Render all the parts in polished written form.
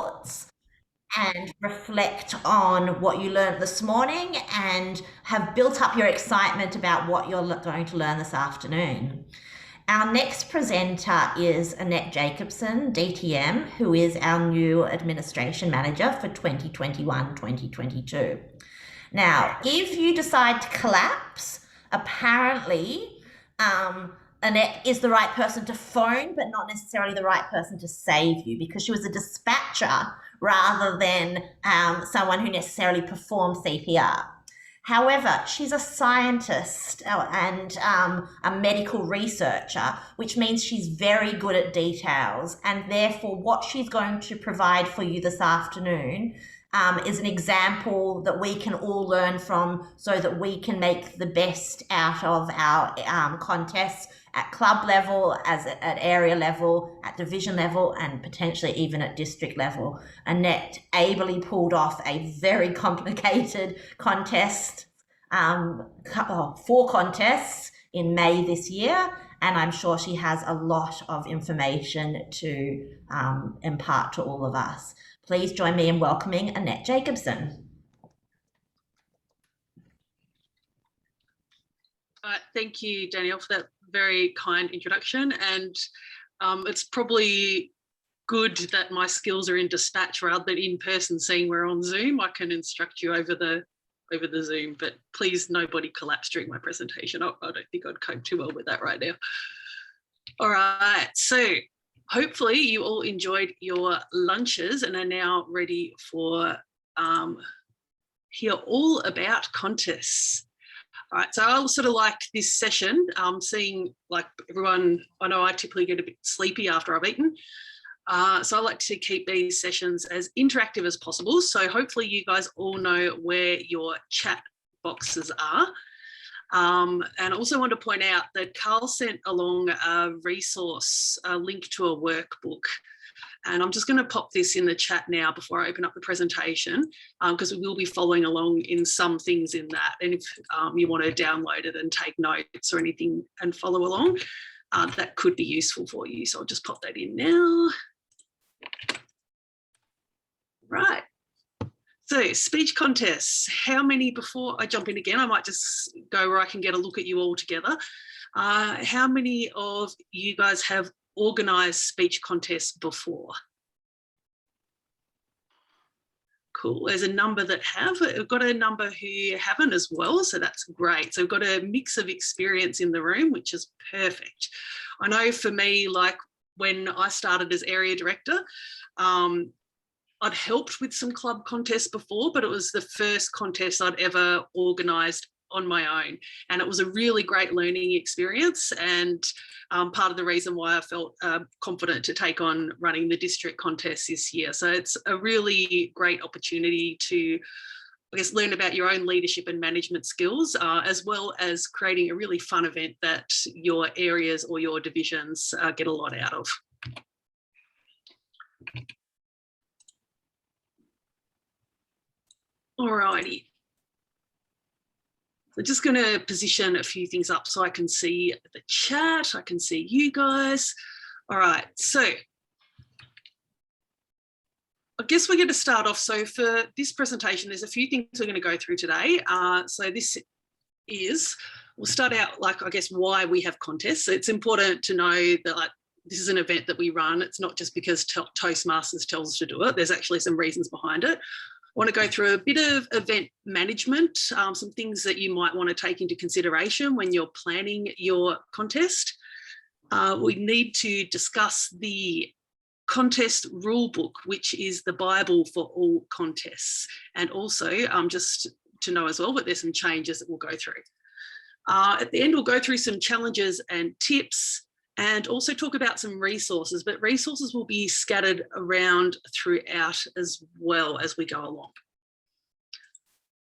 thoughts and reflect on what you learned this morning and have built up your excitement about what you're going to learn this afternoon. Our next presenter is Annette Jacobsen DTM, who is our new administration manager for 2021-2022. Now, if you decide to collapse, apparently Annette is the right person to phone, but not necessarily the right person to save you, because she was a dispatcher rather than someone who necessarily performed CPR. However, she's a scientist and a medical researcher, which means she's very good at details, and therefore what she's going to provide for you this afternoon is an example that we can all learn from so that we can make the best out of our contests at club level, at area level, at division level, and potentially even at district level. Annette ably pulled off a very complicated contest, 4 contests in May this year, and I'm sure she has a lot of information to impart to all of us. Please join me in welcoming Annette Jacobsen. Thank you, Danielle, for that very kind introduction. And it's probably good that my skills are in dispatch rather than in person, seeing we're on Zoom. I can instruct you over the Zoom, but please nobody collapse during my presentation. I don't think I'd cope too well with that right now. All right, so hopefully you all enjoyed your lunches and are now ready for hear all about contests. All right, so I sort of liked this session, seeing like everyone, I know I typically get a bit sleepy after I've eaten. So I like to keep these sessions as interactive as possible. So hopefully you guys all know where your chat boxes are. And I also want to point out that Carl sent along a resource, a link to a workbook. And I'm just going to pop this in the chat now before I open up the presentation, because we will be following along in some things in that. And if you want to download it and take notes or anything and follow along, that could be useful for you. So I'll just pop that in now. Right. So speech contests, how many, before I jump in again, I might just go where I can get a look at you all together. How many of you guys have organised speech contests before? Cool, there's a number that have. We've got a number who haven't as well, so that's great. So we've got a mix of experience in the room, which is perfect. I know for me, like when I started as area director, I'd helped with some club contests before, but it was the first contest I'd ever organised on my own. And it was a really great learning experience, and part of the reason why I felt confident to take on running the district contest this year. So it's a really great opportunity to, I guess, learn about your own leadership and management skills, as well as creating a really fun event that your areas or your divisions get a lot out of. Alrighty. So just going to position a few things up so I can see the chat, I can see you guys. All right, so I guess we're going to start off. So for this presentation, there's a few things we're going to go through today. So this is, we'll start out like, I guess, why we have contests. So it's important to know that like, this is an event that we run. It's not just because Toastmasters tells us to do it. There's actually some reasons behind it. I want to go through a bit of event management, some things that you might want to take into consideration when you're planning your contest. We need to discuss the contest rulebook, which is the Bible for all contests. And also, just to know as well, that there's some changes that we'll go through. At the end, we'll go through some challenges and tips, and also talk about some resources, but resources will be scattered around throughout as well as we go along.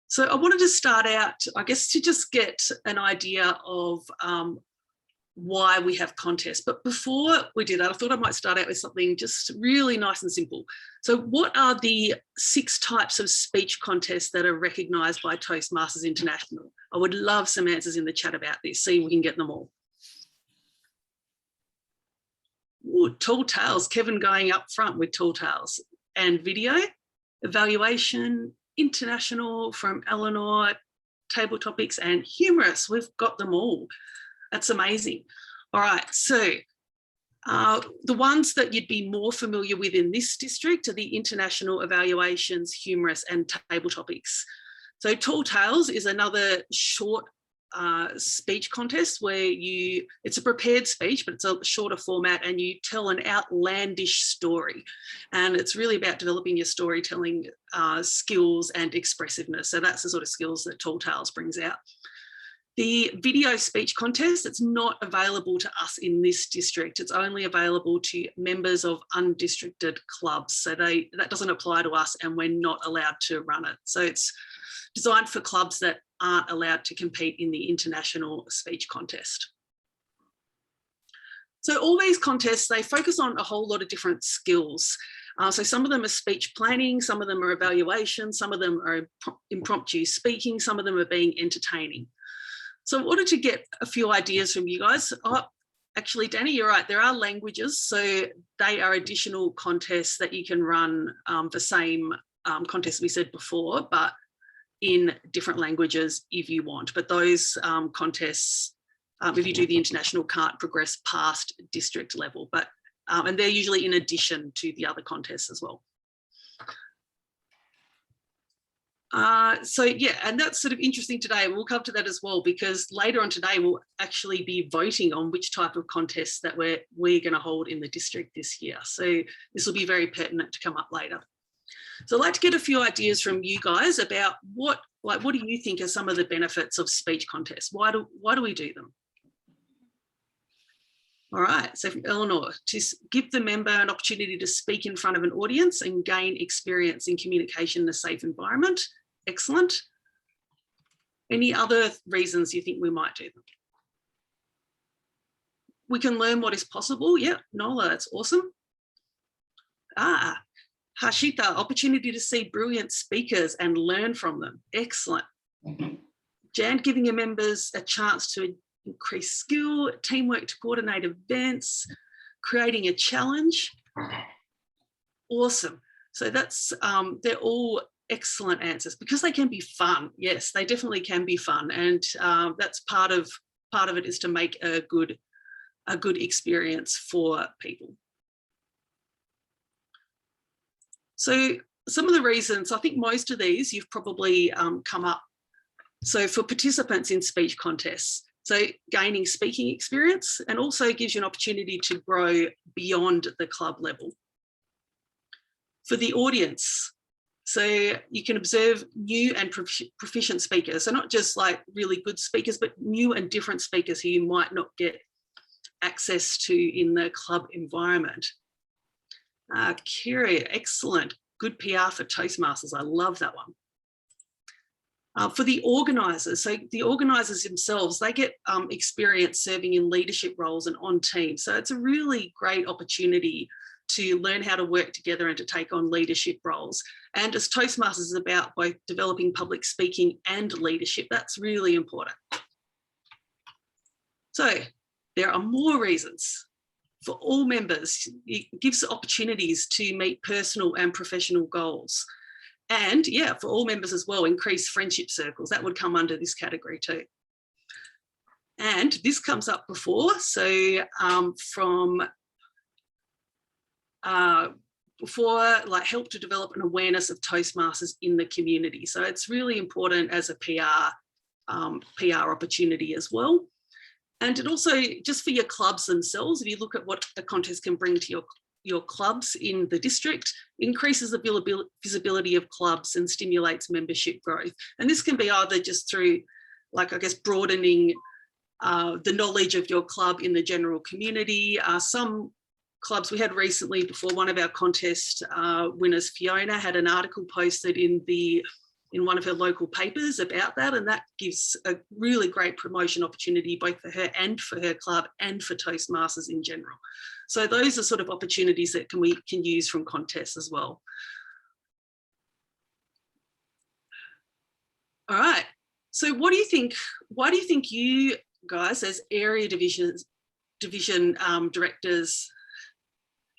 So I wanted to start out, I guess, to just get an idea of why we have contests. But before we do that, I thought I might start out with something just really nice and simple. So what are the 6 types of speech contests that are recognised by Toastmasters International? I would love some answers in the chat about this, see if we can get them all. Ooh, tall tales, Kevin going up front with tall tales. and video, evaluation, international from Eleanor, table topics, and humorous. We've got them all. That's amazing. All right, so the ones that you'd be more familiar with in this district are the international, evaluations, humorous, and table topics. So Tall Tales is another short speech contest where it's a prepared speech, but it's a shorter format, and you tell an outlandish story. And it's really about developing your storytelling skills and expressiveness. So that's the sort of skills that Tall Tales brings out. The video speech contest, it's not available to us in this district. It's only available to members of undistricted clubs. So that doesn't apply to us, and we're not allowed to run it. So it's designed for clubs that aren't allowed to compete in the international speech contest. So all these contests, they focus on a whole lot of different skills. So some of them are speech planning, some of them are evaluation, some of them are impromptu speaking, some of them are being entertaining. So I wanted to get a few ideas from you guys. Oh, actually, Danny, you're right. There are languages. So they are additional contests that you can run the same contests we said before, but in different languages if you want. But those contests, if you do the international, can't progress past district level, but and they're usually in addition to the other contests as well. So yeah, and that's sort of interesting today. We'll come to that as well, because later on today we'll actually be voting on which type of contests that we're going to hold in the district this year. So this will be very pertinent to come up later. So I'd like to get a few ideas from you guys about what do you think are some of the benefits of speech contests? Why do we do them? All right, so from Eleanor, to give the member an opportunity to speak in front of an audience and gain experience in communication in a safe environment. Excellent. Any other reasons you think we might do them? We can learn what is possible. Yeah, Nola, that's awesome. Harshita, opportunity to see brilliant speakers and learn from them. Excellent. Jan, giving your members a chance to increase skill, teamwork to coordinate events, creating a challenge. Awesome. So that's, they're all excellent answers because they can be fun. Yes, they definitely can be fun. And that's part of it is to make a good experience for people. So some of the reasons, I think most of these you've probably come up. So for participants in speech contests, so gaining speaking experience, and also gives you an opportunity to grow beyond the club level. For the audience, so you can observe new and proficient speakers. So not just like really good speakers, but new and different speakers who you might not get access to in the club environment. Kira, excellent. Good PR for Toastmasters. I love that one. For the organisers, so the organisers themselves, they get experience serving in leadership roles and on teams. So it's a really great opportunity to learn how to work together and to take on leadership roles. And as Toastmasters is about both developing public speaking and leadership, that's really important. So there are more reasons. For all members, it gives opportunities to meet personal and professional goals. And yeah, for all members as well, increase friendship circles. That would come under this category too. And this comes up before. So before, like, help to develop an awareness of Toastmasters in the community. So it's really important as a PR opportunity as well. And it also, just for your clubs themselves, if you look at what a contest can bring to your clubs in the district, increases the visibility of clubs and stimulates membership growth. And this can be either just through, like, I guess, broadening the knowledge of your club in the general community. Some clubs we had recently, before one of our contest winners, Fiona, had an article posted in one of her local papers about that, and that gives a really great promotion opportunity both for her and for her club and for Toastmasters in general. So those are sort of opportunities that we can use from contests as well. All right, so what do you think? Why do you think you guys as area division directors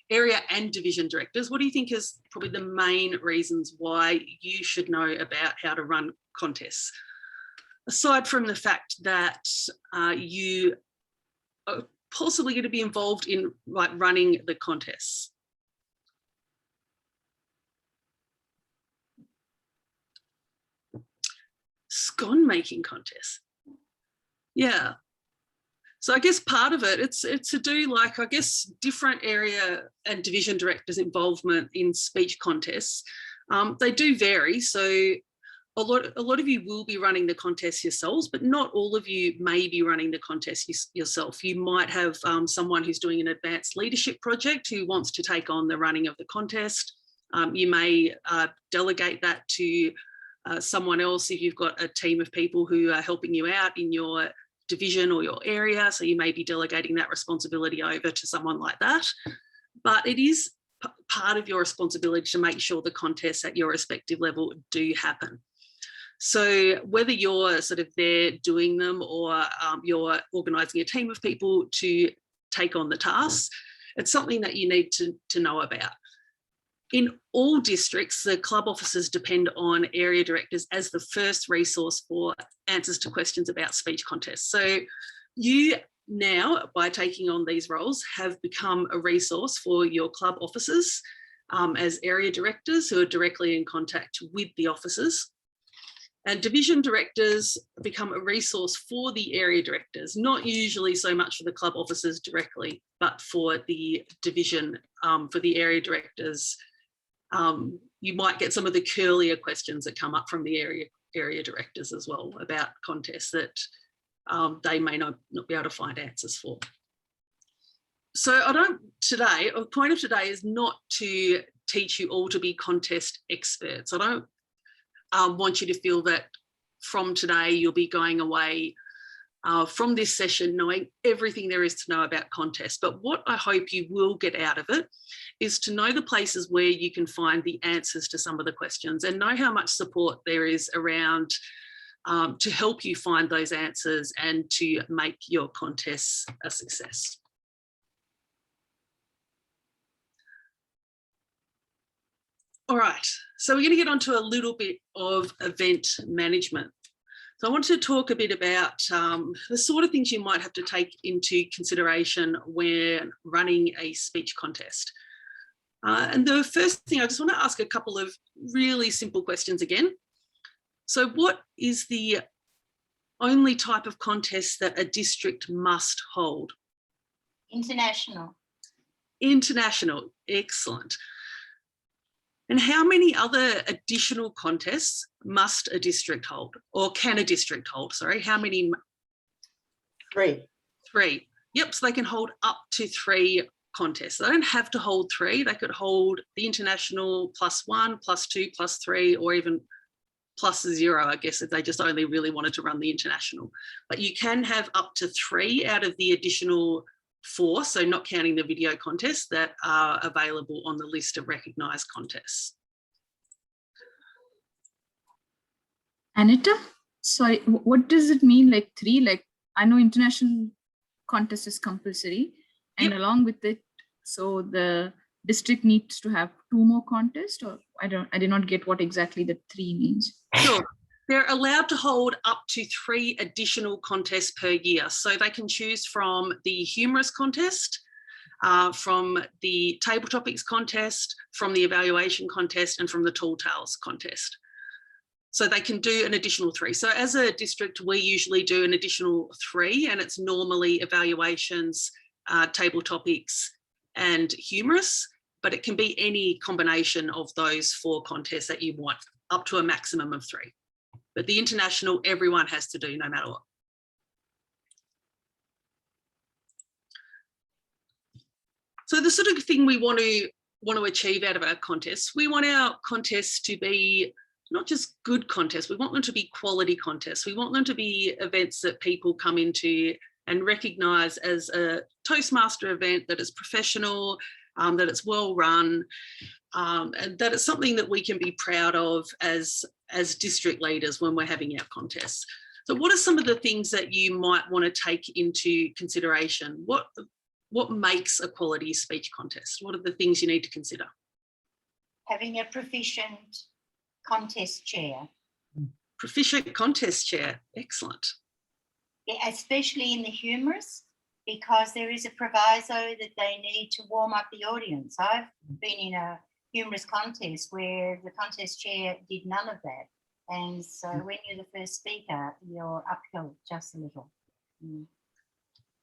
area and division directors, what do you think is probably the main reasons why you should know about how to run contests? Aside from the fact that you are possibly going to be involved in like running the contests. Scone making contests. Yeah. So I guess part of it, it's to do like, I guess, different area and division directors' involvement in speech contests. They do vary. So a lot of you will be running the contest yourselves, but not all of you may be running the contest yourself. You might have someone who's doing an advanced leadership project who wants to take on the running of the contest. You may delegate that to someone else if you've got a team of people who are helping you out in your division or your area. So you may be delegating that responsibility over to someone like that. But it is part of your responsibility to make sure the contests at your respective level do happen. So whether you're sort of there doing them or you're organising a team of people to take on the tasks, it's something that you need to know about. In all districts, the club officers depend on area directors as the first resource for answers to questions about speech contests. So you now, by taking on these roles, have become a resource for your club officers as area directors who are directly in contact with the officers. And division directors become a resource for the area directors, not usually so much for the club officers directly, but for the division, for the area directors. You might get some of the curlier questions that come up from the area directors as well about contests that they may not be able to find answers for. So the point of today is not to teach you all to be contest experts. I don't want you to feel that from today you'll be going away from this session knowing everything there is to know about contests. But what I hope you will get out of it is to know the places where you can find the answers to some of the questions and know how much support there is around to help you find those answers and to make your contests a success. All right, so we're going to get onto a little bit of event management. So I wanted to talk a bit about the sort of things you might have to take into consideration when running a speech contest. And the first thing, I just want to ask a couple of really simple questions again. So what is the only type of contest that a district must hold? International. International, excellent. And how many other additional contests must a district hold, or can a district hold? Sorry, how many? 3. 3. Yep, so they can hold up to 3 contests. They don't have to hold 3. They could hold the international +1, +2, +3, or even +0, I guess, if they just only really wanted to run the international. But you can have up to 3 out of the additional 4, so not counting the video contests that are available on the list of recognised contests. Anita, sorry, what does it mean like 3? Like, I know international contest is compulsory, and Yep. along with it, so the district needs to have 2 more contests, or I did not get what exactly the 3 means. Sure. They're allowed to hold up to 3 additional contests per year. So they can choose from the humorous contest, from the table topics contest, from the evaluation contest, and from the tall tales contest. So they can do an additional 3. So as a district, we usually do an additional 3, and it's normally evaluations, table topics, and humorous, but it can be any combination of those 4 contests that you want, up to a maximum of 3. But the international, everyone has to do no matter what. So the sort of thing we want to achieve out of our contests, we want our contests to be not just good contests, we want them to be quality contests. We want them to be events that people come into and recognise as a Toastmaster event that is professional, that it's well run, and that it's something that we can be proud of as district leaders when we're having our contests. So what are some of the things that you might want to take into consideration? What what makes a quality speech contest? What are the things you need to consider? Having a proficient contest chair, Proficient contest chair, excellent. yeah, especially in the humorous, because there is a proviso that they need to warm up the audience. I've been in a humorous contest where the contest chair did none of that. And so when you're the first speaker, you're uphill just a little.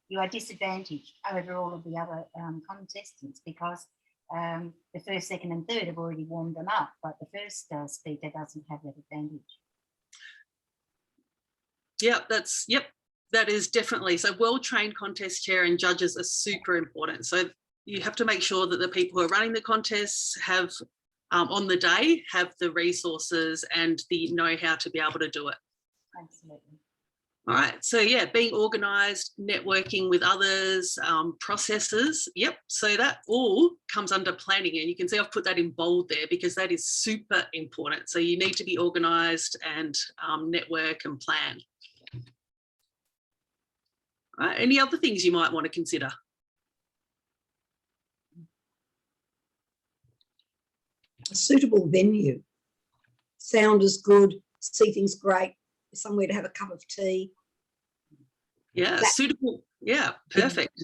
You are disadvantaged over all of the other contestants because the first, second and third have already warmed them up, but the first speaker doesn't have that advantage. Yeah, that is definitely. So well-trained contest chair and judges are super important. So you have to make sure that the people who are running the contests have on the day have the resources and the know-how to be able to do it. Absolutely. All right, so yeah, being organised, networking with others, processes, yep. So that all comes under planning, and you can see I've put that in bold there because that is super important. So you need to be organised and network and plan. All right, any other things you might want to consider? A suitable venue. Sound is good, seating's great, somewhere to have a cup of tea. Yeah, suitable. Yeah, perfect.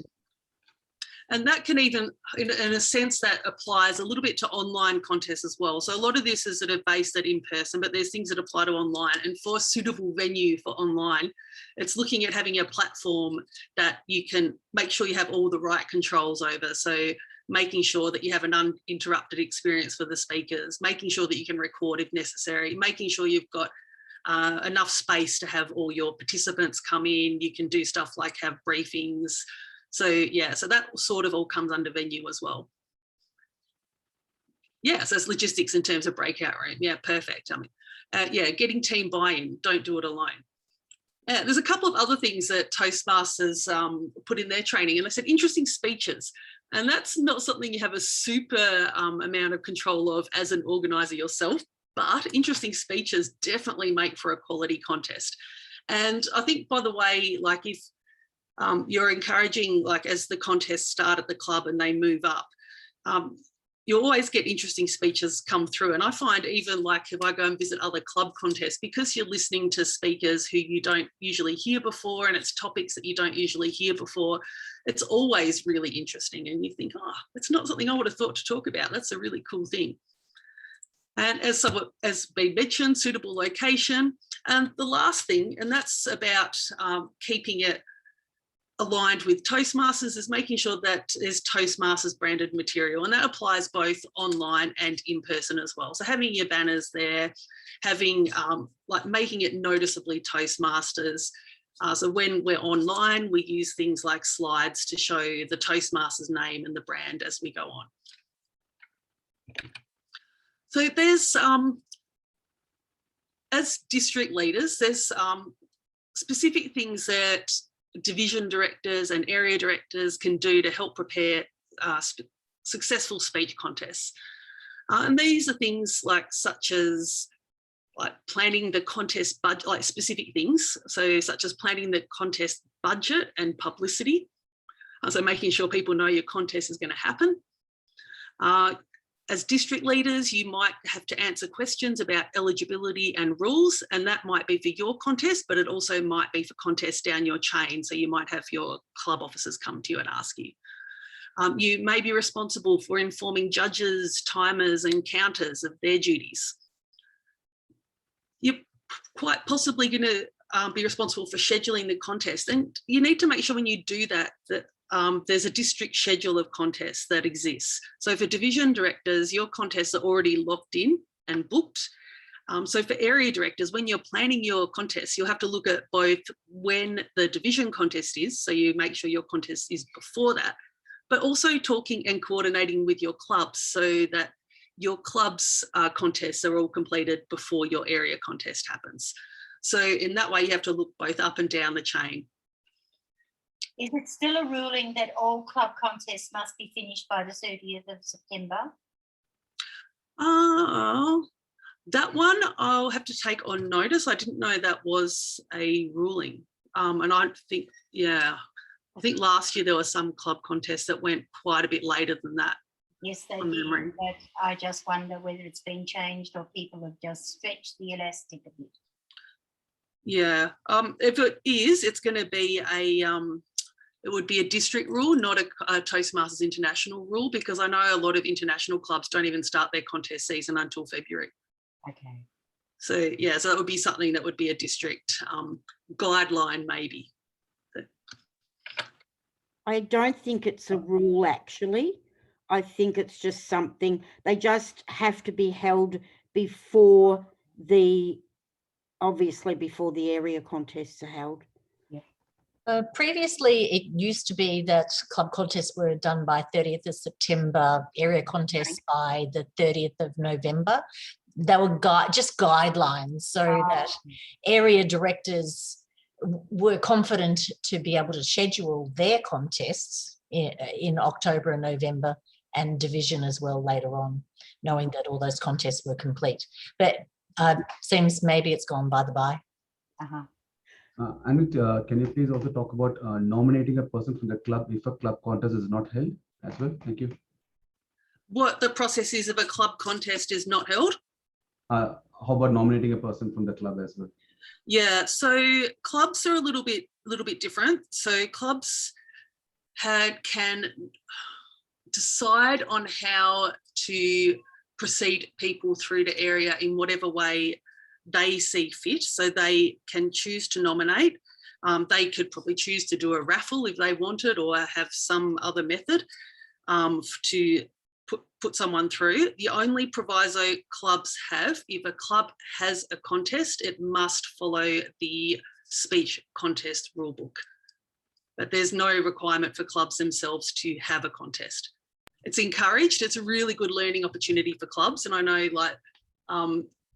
And that can even, in a sense, that applies a little bit to online contests as well. So a lot of this is sort of based at in person, but there's things that apply to online. And for a suitable venue for online, it's looking at having a platform that you can make sure you have all the right controls over. So making sure that you have an uninterrupted experience for the speakers, making sure that you can record if necessary, making sure you've got enough space to have all your participants come in. You can do stuff like have briefings. So yeah, so that sort of all comes under venue as well. Yeah, so it's logistics in terms of breakout room. Yeah, perfect. I mean, yeah, getting team buy-in, don't do it alone. There's a couple of other things that Toastmasters put in their training, and they said interesting speeches. And that's not something you have a super amount of control of as an organizer yourself, but interesting speeches definitely make for a quality contest. And I think, by the way, like if you're encouraging, like as the contests start at the club and they move up, you always get interesting speeches come through. And I find even like if I go and visit other club contests, because you're listening to speakers who you don't usually hear before, and it's topics that you don't usually hear before, it's always really interesting. And you think, oh, it's not something I would have thought to talk about. That's a really cool thing. And as been mentioned, suitable location. And the last thing, and that's about keeping it aligned with Toastmasters, is making sure that there's Toastmasters branded material, and that applies both online and in person as well. So having your banners there, having like making it noticeably Toastmasters. So when we're online, we use things like slides to show the Toastmasters name and the brand as we go on. So there's, as district leaders, there's specific things that division directors and area directors can do to help prepare successful speech contests. And these are things like such as like planning the contest budget, like specific things. So such as planning the contest budget and publicity. So making sure people know your contest is going to happen. As district leaders, you might have to answer questions about eligibility and rules, and that might be for your contest, but it also might be for contests down your chain. So you might have your club officers come to you and ask you. You may be responsible for informing judges, timers and counters of their duties. You're quite possibly going to be responsible for scheduling the contest, and you need to make sure when you do that, that there's a district schedule of contests that exists. So for division directors, your contests are already locked in and booked. So for area directors, when you're planning your contests, you'll have to look at both when the division contest is, so you make sure your contest is before that, but also talking and coordinating with your clubs so that your club's contests are all completed before your area contest happens. So in that way, you have to look both up and down the chain. Is it still a ruling that all club contests must be finished by the 30th of September? That one I'll have to take on notice. I didn't know that was a ruling. And I think, yeah, I think last year there were some club contests that went quite a bit later than that. Yes, they From did, memory. but I just wonder whether it's been changed or people have just stretched the elastic a bit. Yeah, if it is, it's going to be it would be a district rule, not a Toastmasters international rule, because I know a lot of international clubs don't even start their contest season until February. Okay. So yeah, so that would be something that would be a district guideline maybe. I don't think it's a rule, actually. I think it's just something, they just have to be held before obviously before the area contests are held. Previously, it used to be that club contests were done by 30th of September, area contests by the 30th of November. They were just guidelines so that area directors were confident to be able to schedule their contests in October and November, and division as well later on, knowing that all those contests were complete. But seems maybe it's gone by the by. Annette, can you please also talk about nominating a person from the club if a club contest is not held as well? Thank you. What the process is if a club contest is not held? How about nominating a person from the club as well? Yeah, so clubs are a little bit different. So clubs can decide on how to proceed people through the area in whatever way they see fit. So they can choose to nominate. They could probably choose to do a raffle if they wanted, or have some other method to put someone through. The only proviso clubs have, if a club has a contest, it must follow the speech contest rulebook. But there's no requirement for clubs themselves to have a contest. It's encouraged. It's a really good learning opportunity for clubs. And I know, like,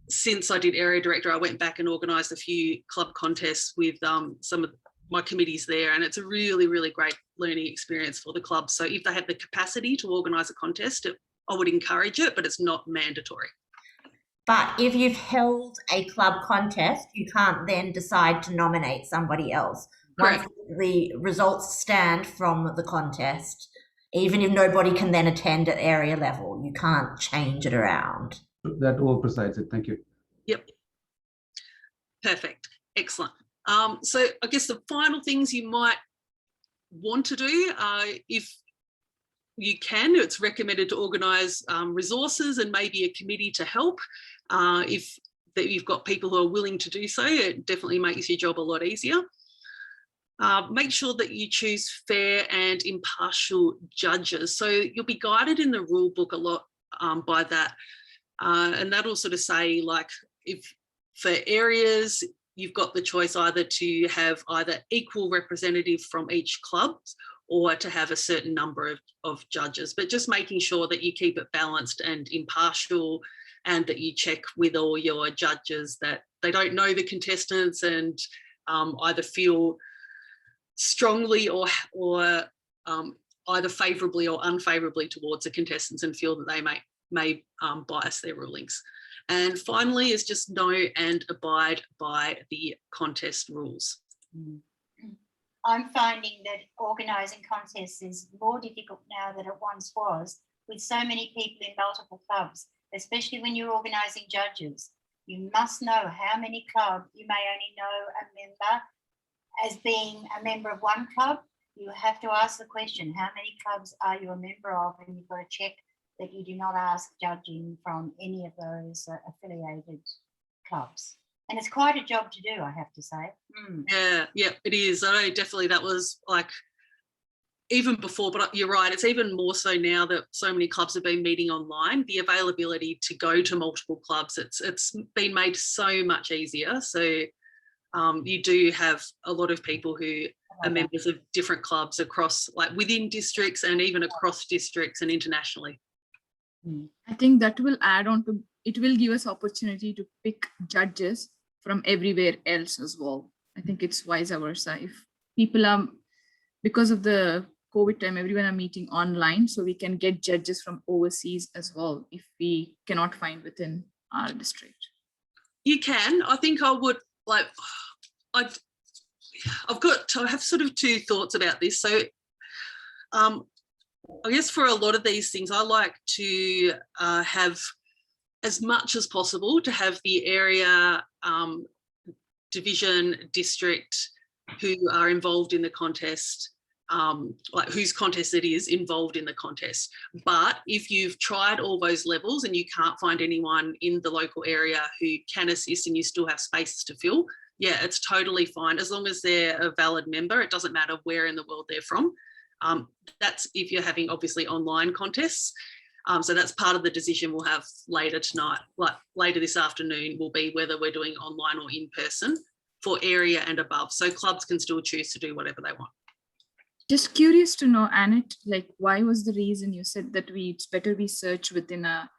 since I did area director, I went back and organised a few club contests with some of my committees there, and it's a really, really great learning experience for the club. So if they have the capacity to organise a contest, I would encourage it, but it's not mandatory. But if you've held a club contest, you can't then decide to nominate somebody else. Correct. Once the results stand from the contest, even if nobody can then attend at area level, you can't change it around. That overpresides it. Thank you. Yep. Perfect. Excellent. So I guess the final things you might want to do, if you can, it's recommended to organise resources and maybe a committee to help. If you've got people who are willing to do so, it definitely makes your job a lot easier. Make sure that you choose fair and impartial judges. So you'll be guided in the rule book a lot by that. And that'll sort of say, like, if for areas, you've got the choice either to have either equal representative from each club or to have a certain number of judges, but just making sure that you keep it balanced and impartial, and that you check with all your judges that they don't know the contestants and either feel strongly or either favourably or unfavourably towards the contestants and feel that they may bias their rulings. And finally is just know and abide by the contest rules. I'm finding that organising contests is more difficult now than it once was, with so many people in multiple clubs, especially when you're organising judges. You must know how many clubs. You may only know a member as being a member of one club. You have to ask the question, how many clubs are you a member of? And you've got to check that you do not ask judging from any of those affiliated clubs. And it's quite a job to do, I have to say. Yeah, it is. I know definitely that was like even before, but you're right, it's even more so now that so many clubs have been meeting online. The availability to go to multiple clubs, it's been made so much easier. So you do have a lot of people who are members of different clubs across, like within districts and even across districts and internationally. I think that will add on to, it will give us opportunity to pick judges from everywhere else as well. I think it's vice versa. If people are, because of the COVID time, everyone are meeting online, so we can get judges from overseas as well if we cannot find within our district. You can. I think I would like, I have sort of two thoughts about this. So I guess for a lot of these things, I like to have as much as possible to have the area, division, district who are involved in the contest, like whose contest it is, involved in the contest. But if you've tried all those levels and you can't find anyone in the local area who can assist and you still have spaces to fill, yeah, it's totally fine. As long as they're a valid member, it doesn't matter where in the world they're from. That's if you're having obviously online contests. So that's part of the decision we'll have later tonight, like later this afternoon, will be whether we're doing online or in person for area and above. So clubs can still choose to do whatever they want. Just curious to know, Annette, like why was the reason you said that it's better we search within a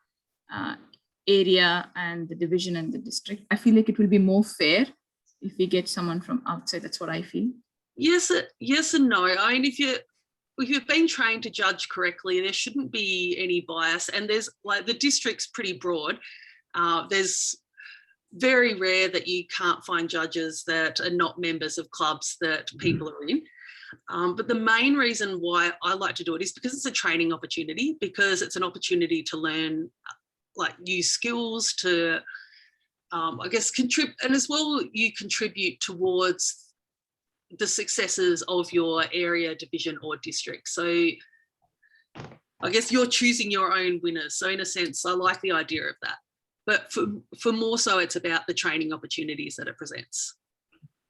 area and the division and the district? I feel like it will be more fair if we get someone from outside. That's what I feel. Yes and no. I mean, if you've been trained to judge correctly, there shouldn't be any bias. And there's like the district's pretty broad. There's very rare that you can't find judges that are not members of clubs that people are in. But the main reason why I like to do it is because it's a training opportunity, because it's an opportunity to learn like new skills, to I guess contribute, and as well you contribute towards the successes of your area, division or district. So I guess you're choosing your own winners. So in a sense, I like the idea of that. But for more so, it's about the training opportunities that it presents.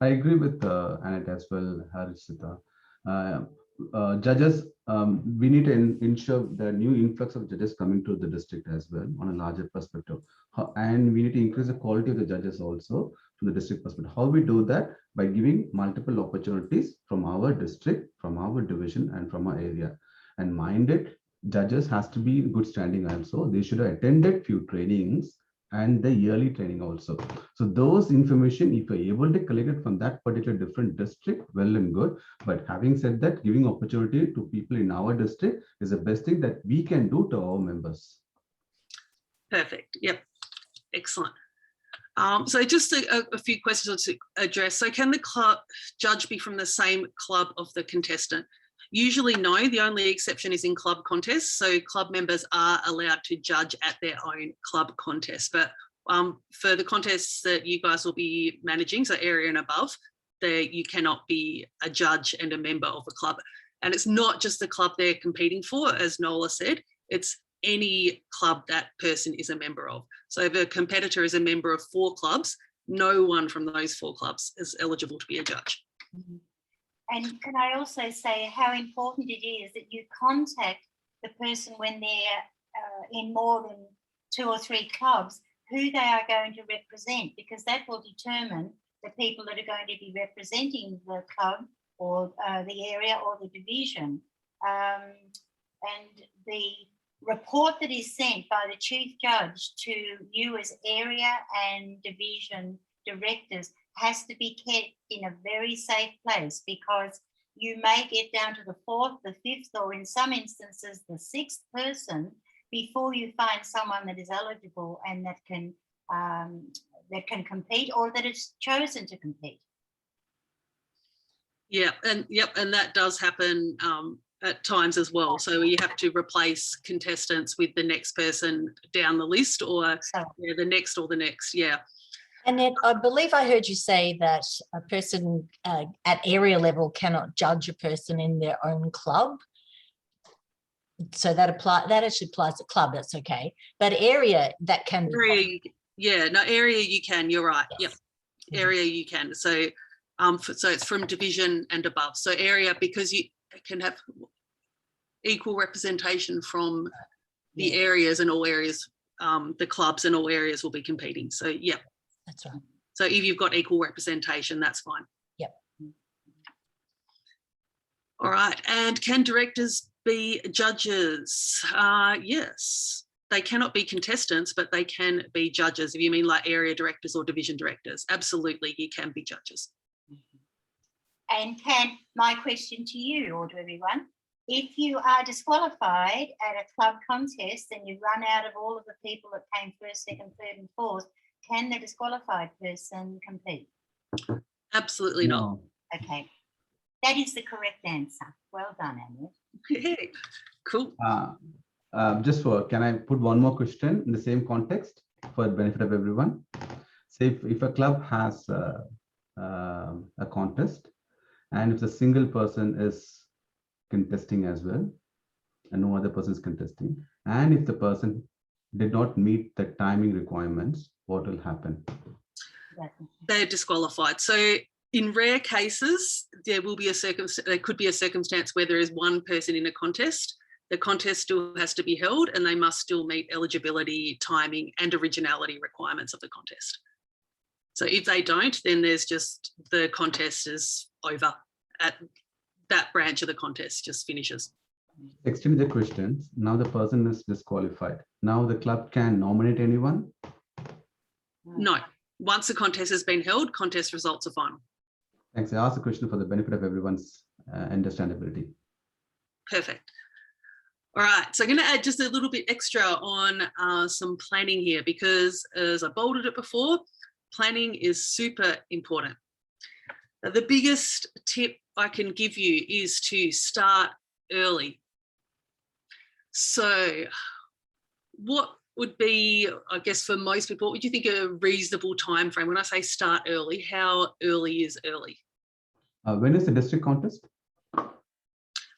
I agree with Annette as well, Harisita. Judges, we need to ensure the new influx of judges coming to the district as well on a larger perspective. And we need to increase the quality of the judges also from the district perspective. How we do that? By giving multiple opportunities from our district, from our division, and from our area. And mind it, judges has to be in good standing also. They should have attended few trainings and the yearly training also. So those information, if you're able to collect it from that particular different district, well and good. But having said that, giving opportunity to people in our district is the best thing that we can do to our members. Perfect. Yep. Excellent. So just a few questions to address. So can the club judge be from the same club of the contestant? Usually no, the only exception is in club contests. So club members are allowed to judge at their own club contest. But for the contests that you guys will be managing, so area and above, you cannot be a judge and a member of a club. And it's not just the club they're competing for, as Nola said, it's any club that person is a member of. So if a competitor is a member of 4 clubs, no one from those 4 clubs is eligible to be a judge. Mm-hmm. And can I also say how important it is that you contact the person when they're in more than 2 or 3 clubs, who they are going to represent, because that will determine the people that are going to be representing the club or the area or the division. And the report that is sent by the chief judge to you as area and division directors has to be kept in a very safe place, because you may get down to the 4th, the 5th, or in some instances the 6th person before you find someone that is eligible and that can compete, or that is chosen to compete. Yeah, and that does happen at times as well. So you have to replace contestants with the next person down the list, or the next or the next. Yeah. Annette, I believe I heard you say that a person at area level cannot judge a person in their own club. So that actually applies to club. That's okay. But area, that can be. Area you can. You're right. Yes. Yep. Area you can. So, so it's from division and above. So area, because you can have equal representation from the areas, and all areas, the clubs and all areas will be competing. So yeah. That's right. So if you've got equal representation, that's fine. Yep. All right. And can directors be judges? Yes. They cannot be contestants, but they can be judges. If you mean like area directors or division directors, absolutely, you can be judges. And my question to you or to everyone, if you are disqualified at a club contest and you run out of all of the people that came 1st, 2nd, 3rd and 4th, can the disqualified person compete? Absolutely not. Okay. That is the correct answer. Well done, Annette. Yeah, cool. Can I put one more question in the same context for the benefit of everyone? Say if a club has a contest, and if the single person is contesting as well, and no other person is contesting, and if the person did not meet the timing requirements, what will happen? They're disqualified. So in rare cases, there will be there could be a circumstance where there is one person in a contest. The contest still has to be held, and they must still meet eligibility, timing, and originality requirements of the contest. So if they don't, then there's just the contest is over. At that branch of the contest just finishes. Extend the questions. Now the person is disqualified. Now the club can nominate anyone? No. Once the contest has been held, contest results are final. Thanks. I asked the question for the benefit of everyone's understandability. Perfect. All right, so I'm going to add just a little bit extra on some planning here, because as I bolded it before, planning is super important. Now, the biggest tip I can give you is to start early. So what would be, I guess for most people, what would you think a reasonable time frame? When I say start early, how early is early? When is the district contest?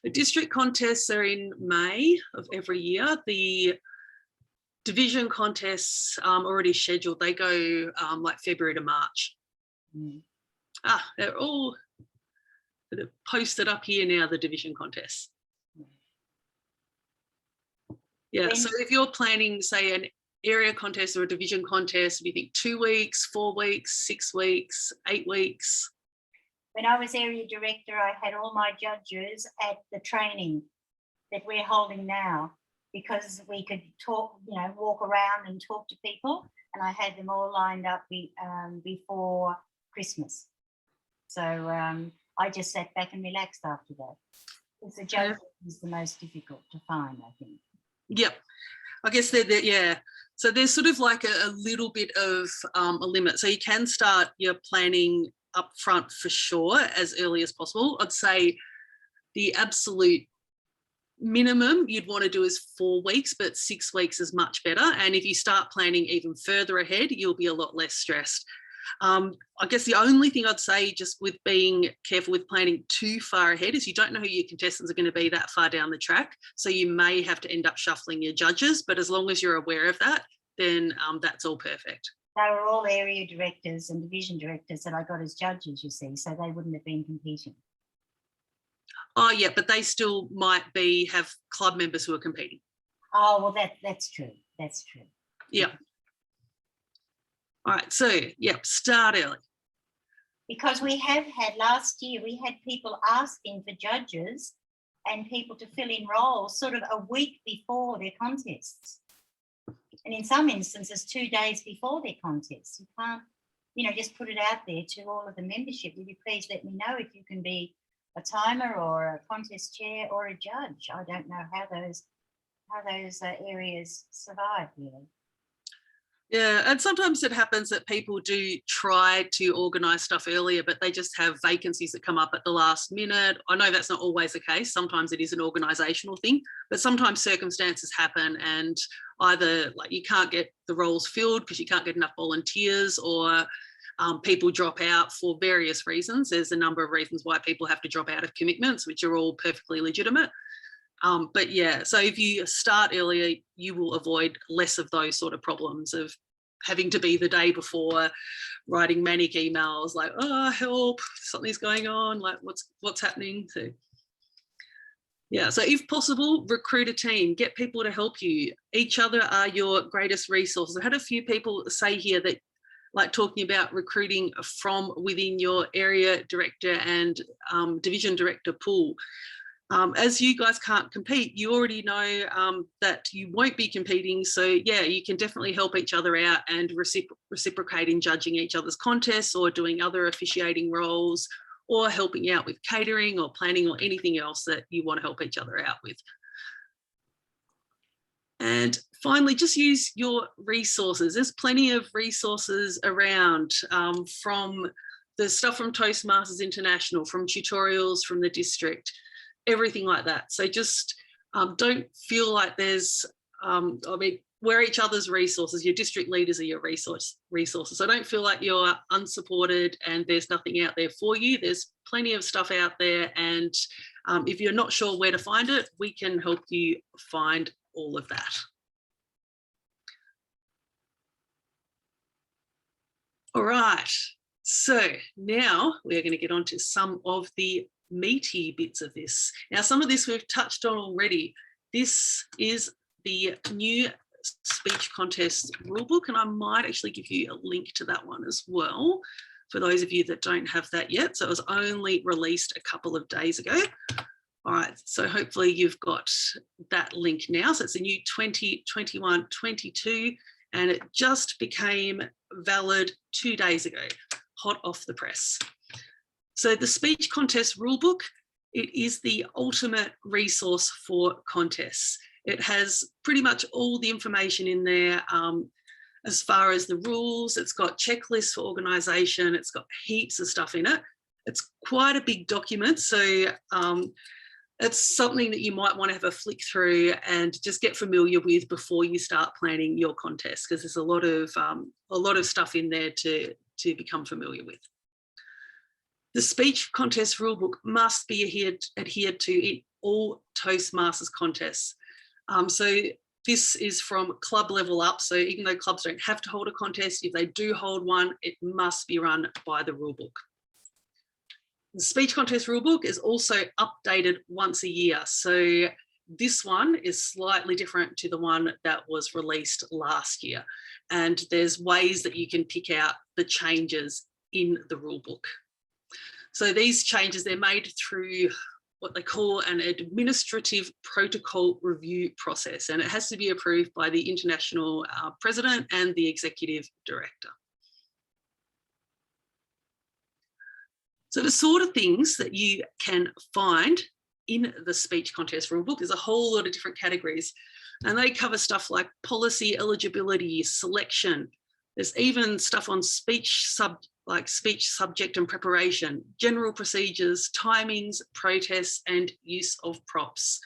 The district contests are in May of every year. The division contests already scheduled. They go like February to March. They're all posted up here now, the division contests. Yeah, so if you're planning, say, an area contest or a division contest, do you think 2 weeks, 4 weeks, 6 weeks, 8 weeks? When I was area director, I had all my judges at the training that we're holding now, because we could talk, walk around and talk to people, and I had them all lined up before Christmas. So I just sat back and relaxed after that. Because the judge is the most difficult to find, I think. Yep, I guess yeah. So there's sort of like a little bit of a limit. So you can start your planning up front for sure as early as possible. I'd say the absolute minimum you'd want to do is 4 weeks, but 6 weeks is much better. And if you start planning even further ahead, you'll be a lot less stressed. I guess the only thing I'd say, just with being careful with planning too far ahead, is you don't know who your contestants are going to be that far down the track. So you may have to end up shuffling your judges, but as long as you're aware of that, then that's all perfect. They were all area directors and division directors that I got as judges, you see, so they wouldn't have been competing. Oh yeah, but they still might have club members who are competing. Oh, well, that's true. That's true. Yeah. All right, so start early. Because we have had, last year, we had people asking for judges and people to fill in roles sort of a week before their contests. And in some instances, 2 days before their contests. You can't, just put it out there to all of the membership. Would you please let me know if you can be a timer or a contest chair or a judge? I don't know how those areas survive, really. Yeah, and sometimes it happens that people do try to organise stuff earlier, but they just have vacancies that come up at the last minute. I know that's not always the case. Sometimes it is an organisational thing, but sometimes circumstances happen and either like you can't get the roles filled because you can't get enough volunteers, or people drop out for various reasons. There's a number of reasons why people have to drop out of commitments, which are all perfectly legitimate. But yeah, so if you start earlier, you will avoid less of those sort of problems of having to be the day before writing manic emails like, oh, help, something's going on, like what's happening. So yeah, so if possible, recruit a team, get people to help you. Each other are your greatest resources. I had a few people say here that like talking about recruiting from within your area director and division director pool. As you guys can't compete, you already know that you won't be competing. So yeah, you can definitely help each other out and reciprocate in judging each other's contests or doing other officiating roles or helping out with catering or planning or anything else that you want to help each other out with. And finally, just use your resources. There's plenty of resources around from There's stuff from Toastmasters International, from tutorials from the district, everything like that. So just don't feel like there's, I mean, we're each other's resources. Your district leaders are your resources. So don't feel like you're unsupported and there's nothing out there for you. There's plenty of stuff out there. And if you're not sure where to find it, we can help you find all of that. All right. So now we're going to get on to some of the meaty bits of this. Now, some of this we've touched on already. This is the new speech contest rulebook, and I might actually give you a link to that one as well for those of you that don't have that yet. So it was only released a couple of days ago. All right, so hopefully you've got that link now. So it's a new 2021-22, and it just became valid 2 days ago, hot off the press. So the speech contest rulebook, it is the ultimate resource for contests. It has pretty much all the information in there as far as the rules. It's got checklists for organisation. It's got heaps of stuff in it. It's quite a big document. So it's something that you might want to have a flick through and just get familiar with before you start planning your contest, because there's a lot of stuff in there to become familiar with. The speech contest rulebook must be adhered to in all Toastmasters contests. So this is from club level up. So even though clubs don't have to hold a contest, if they do hold one, it must be run by the rulebook. The speech contest rulebook is also updated once a year. So this one is slightly different to the one that was released last year. And there's ways that you can pick out the changes in the rulebook. So these changes, they're made through what they call an administrative protocol review process, and it has to be approved by the international president and the executive director. So the sort of things that you can find in the speech contest rulebook, there's a whole lot of different categories, and they cover stuff like policy, eligibility, selection. There's even stuff on speech subject and preparation, general procedures, timings, protests, and use of props.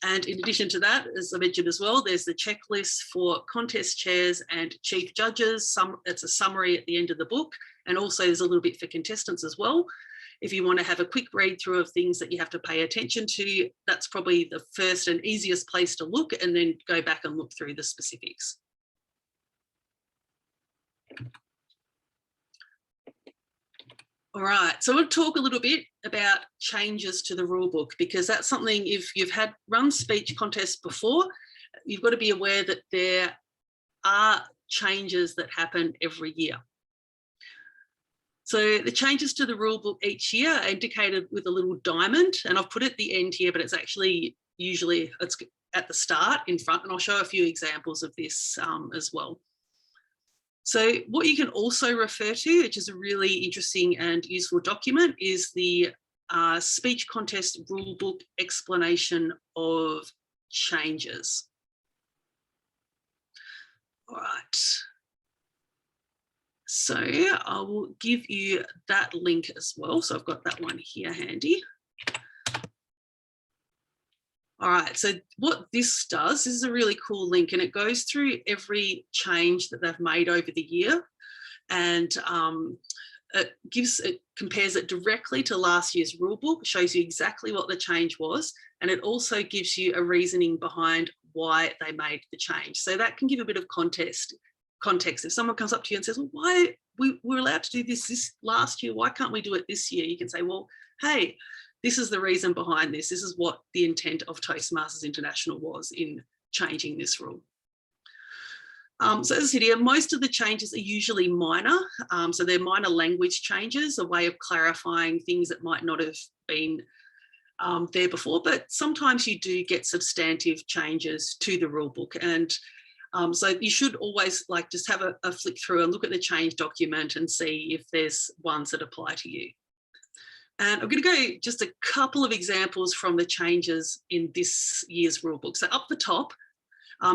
And in addition to that, as I mentioned as well, there's the checklist for contest chairs and chief judges. It's a summary at the end of the book, and also there's a little bit for contestants as well. If you want to have a quick read through of things that you have to pay attention to, that's probably the first and easiest place to look, and then go back and look through the specifics. All right, so we'll talk a little bit about changes to the rulebook, because that's something, if you've run speech contests before, you've got to be aware that there are changes that happen every year. So the changes to the rulebook each year are indicated with a little diamond, and I've put it at the end here, but it's actually usually it's at the start in front, and I'll show a few examples of this as well. So what you can also refer to, which is a really interesting and useful document, is the speech contest rulebook explanation of changes. All right. So I will give you that link as well. So I've got that one here handy. All right, so what this does, this is a really cool link, and it goes through every change that they've made over the year, and it compares it directly to last year's rulebook, shows you exactly what the change was, and it also gives you a reasoning behind why they made the change. So that can give a bit of context. If someone comes up to you and says, well, why we were allowed to do this last year, why can't we do it this year? You can say, well, hey, this is the reason behind this. This is what the intent of Toastmasters International was in changing this rule. So as I said here, most of the changes are usually minor. So they're minor language changes, a way of clarifying things that might not have been there before, but sometimes you do get substantive changes to the rulebook. And so you should always just have a flick through and look at the change document and see if there's ones that apply to you. And I'm going to go just a couple of examples from the changes in this year's rulebook. So up the top,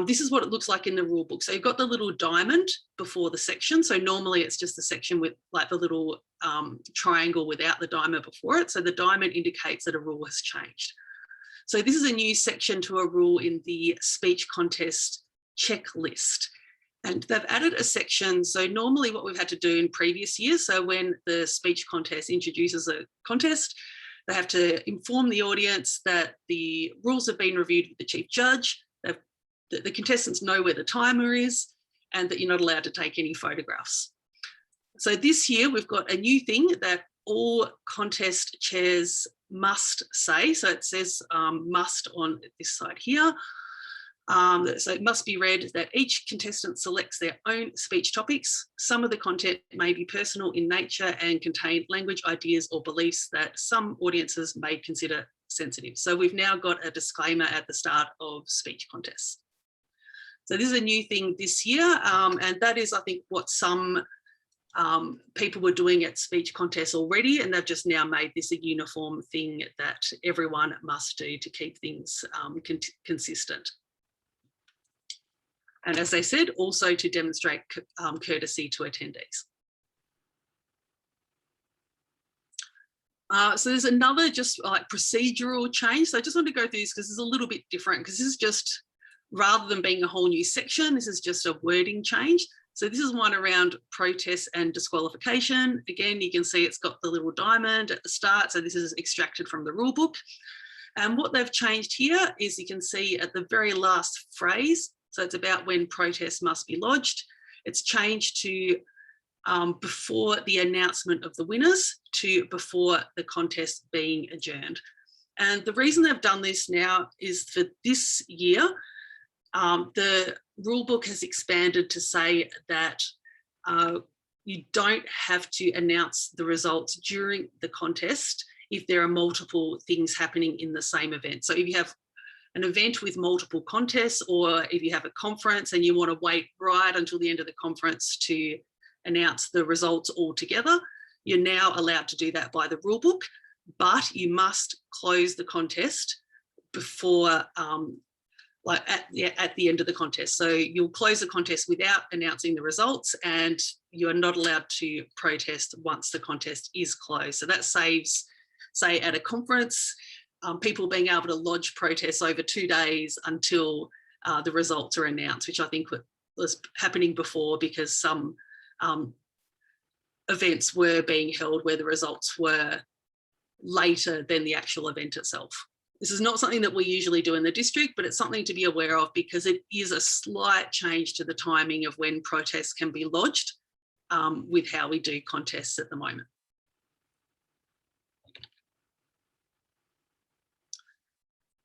This is what it looks like in the rule book. So you've got the little diamond before the section. So normally it's just the section with like the little triangle without the diamond before it. So the diamond indicates that a rule has changed. So this is a new section to a rule in the speech contest checklist. And they've added a section. So normally what we've had to do in previous years, so when the speech contest introduces a contest, they have to inform the audience that the rules have been reviewed with the chief judge, that the contestants know where the timer is, and that you're not allowed to take any photographs. So this year we've got a new thing that all contest chairs must say. So it says must on this side here. So it must be read that each contestant selects their own speech topics. Some of the content may be personal in nature and contain language, ideas, or beliefs that some audiences may consider sensitive. So we've now got a disclaimer at the start of speech contests. So this is a new thing this year, and that is, I think, what some people were doing at speech contests already, and they've just now made this a uniform thing that everyone must do to keep things consistent. And as they said, also to demonstrate courtesy to attendees. So there's another just like procedural change. So I just want to go through this because it's a little bit different, because this is just, rather than being a whole new section, this is just a wording change. So this is one around protest and disqualification. Again, you can see it's got the little diamond at the start. So this is extracted from the rule book. And what they've changed here is you can see at the very last phrase, so it's about when protests must be lodged. It's changed to before the announcement of the winners to before the contest being adjourned. And the reason they've done this now is for this year, the rule book has expanded to say that you don't have to announce the results during the contest if there are multiple things happening in the same event. So if you have an event with multiple contests, or if you have a conference and you want to wait right until the end of the conference to announce the results all together, you're now allowed to do that by the rule book, but you must close the contest before like at the end of the contest. So you'll close the contest without announcing the results, and you are not allowed to protest once the contest is closed. So that saves, say at a conference, people being able to lodge protests over 2 days until the results are announced, which I think was happening before because some events were being held where the results were later than the actual event itself. This is not something that we usually do in the district, but it's something to be aware of because it is a slight change to the timing of when protests can be lodged with how we do contests at the moment.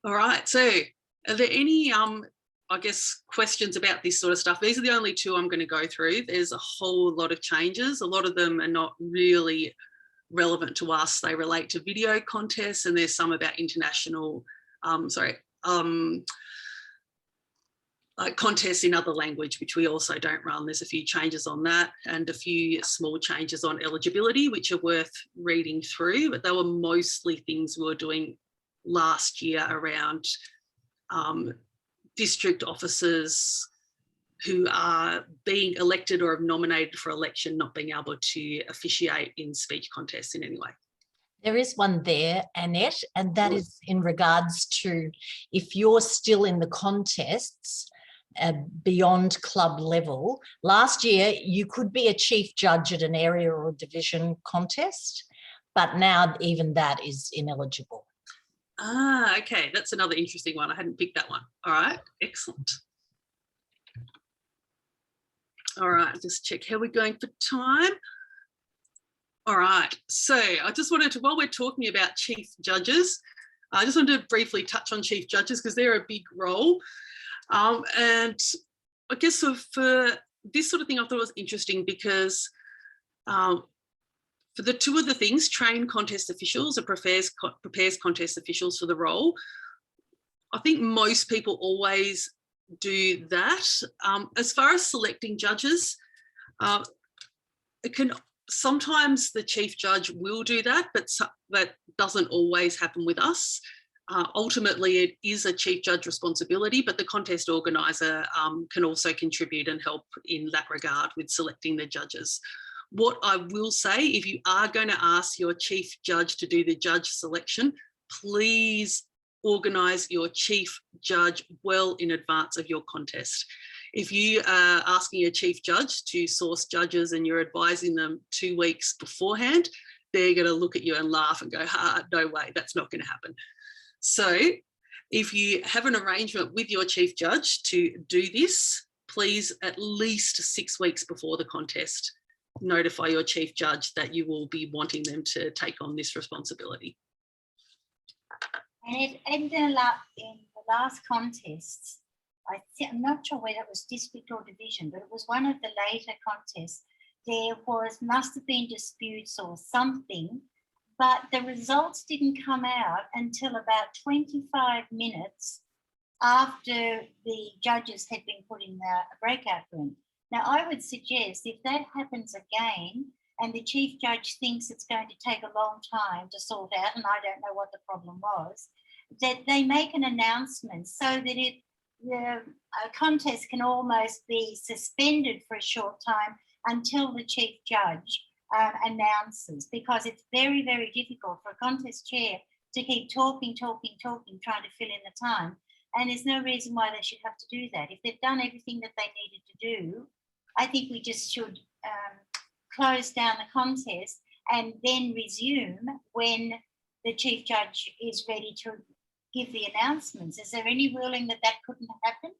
All right, so are there any, I guess, questions about this sort of stuff? These are the only two I'm going to go through. There's a whole lot of changes. A lot of them are not really relevant to us. They relate to video contests, and there's some about international, contests in other language, which we also don't run. There's a few changes on that and a few small changes on eligibility, which are worth reading through, but they were mostly things we were doing last year around district officers who are being elected or have nominated for election not being able to officiate in speech contests in any way. There is one there, Annette, and that is in regards to if you're still in the contests beyond club level. Last year, you could be a chief judge at an area or division contest, but now even that is ineligible. Ah, okay, that's another interesting one. I hadn't picked that one. All right, excellent. All right, just check how we're going for time. All right, so I just wanted to, while we're talking about chief judges, I just wanted to briefly touch on chief judges because they're a big role. And I guess for this sort of thing, I thought it was interesting because for the two of the things, train contest officials or prepares contest officials for the role, I think most people always do that. As far as selecting judges, sometimes the chief judge will do that, but that doesn't always happen with us. Ultimately, it is a chief judge responsibility, but the contest organiser can also contribute and help in that regard with selecting the judges. What I will say, if you are going to ask your chief judge to do the judge selection, please organise your chief judge well in advance of your contest. If you are asking your chief judge to source judges and you're advising them 2 weeks beforehand, they're going to look at you and laugh and go, no way, that's not going to happen. So if you have an arrangement with your chief judge to do this, please at least 6 weeks before the contest, notify your chief judge that you will be wanting them to take on this responsibility. And in the last contests, I'm not sure whether it was district or division, but it was one of the later contests. There must have been disputes or something, but the results didn't come out until about 25 minutes after the judges had been put in the breakout room. Now, I would suggest if that happens again and the chief judge thinks it's going to take a long time to sort out, and I don't know what the problem was, that they make an announcement so that the contest can almost be suspended for a short time until the chief judge announces, because it's very, very difficult for a contest chair to keep talking, trying to fill in the time. And there's no reason why they should have to do that. If they've done everything that they needed to do, I think we just should close down the contest and then resume when the chief judge is ready to give the announcements. Is there any ruling that couldn't happen?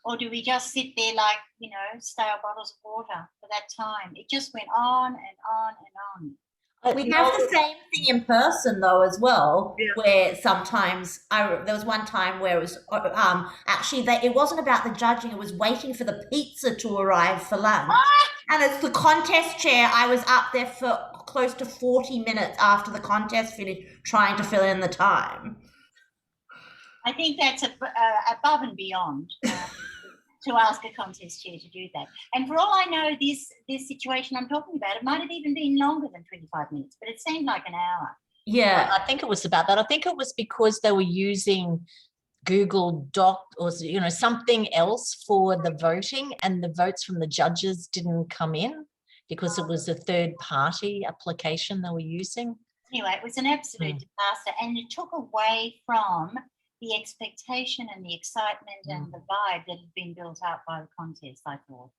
Or do we just sit there like, stale bottles of water for that time? It just went on and on and on. We have the same thing in person though as well, where sometimes there was one time where it was actually it wasn't about the judging, it was waiting for the pizza to arrive for lunch. And as the contest chair, I was up there for close to 40 minutes after the contest finished trying to fill in the time. I think that's above and beyond to ask a contest chair to do that. And for all I know, this situation I'm talking about, it might have even been longer than 25 minutes, but it seemed like an hour. Yeah. I think it was about that. I think it was because they were using Google Doc or something else for the voting, and the votes from the judges didn't come in because it was a third party application they were using. Anyway, it was an absolute disaster, and it took away from the expectation and the excitement and the vibe that had been built up by the contest, I thought.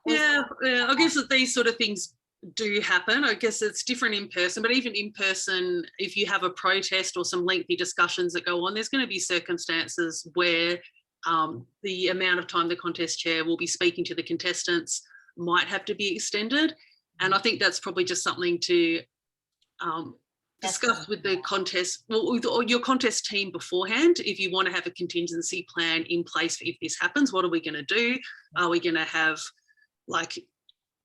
Yeah, I guess that these sort of things do happen. I guess it's different in person, but even in person, if you have a protest or some lengthy discussions that go on, there's going to be circumstances where the amount of time the contest chair will be speaking to the contestants might have to be extended. And I think that's probably just something to discuss with the contest, with your contest team beforehand. If you want to have a contingency plan in place for if this happens, what are we going to do? Are we going to have